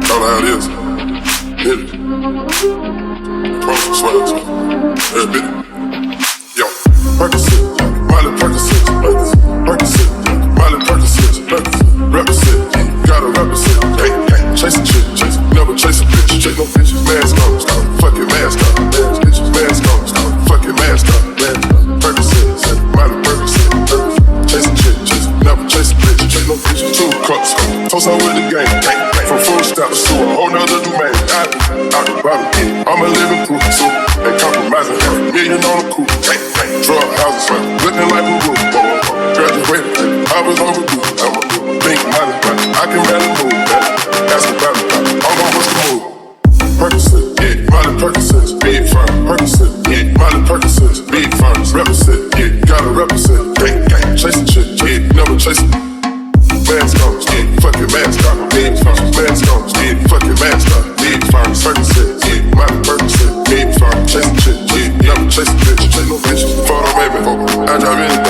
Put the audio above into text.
Call it how it is. Hit it. Promise sweats. Hit it. Yo, Percocet, Miley Percocet, Percocet, Miley Percocet, represent, gotta represent. Hey, hey, chasing shit, never chase a bitch, chase no bitch. Mask on, fucking mask on, mask on, fucking mask on, Percocet, Miley Percocet, chasing shit, never chase a bitch, chase no bitch. 2 cups, toast out with the game, from full stop to a whole nother domain. Out the bottom, I'm a living proof, so they compromising, $1 million on the coupe, drug houses, looking like a roof. Graduated, I was overdue. I'm a big money, I can barely move. Ask about it, I'm on what's the move. Percocet, yeah, Miley Percocet, big firm. Percocet, yeah, Miley Percocet, big firms. Represent, yeah, gotta represent. Gang, gang, chasing shit, yeah, never chasing. Mask on, yeah, fucking mask on, big firms. Mask on, yeah, fucking mask on, big firms. Percocet, yeah, Miley Percocet, big firm. Chasing shit, yeah, never chasing bitch, chase no bitches. Photo baby, I drive in.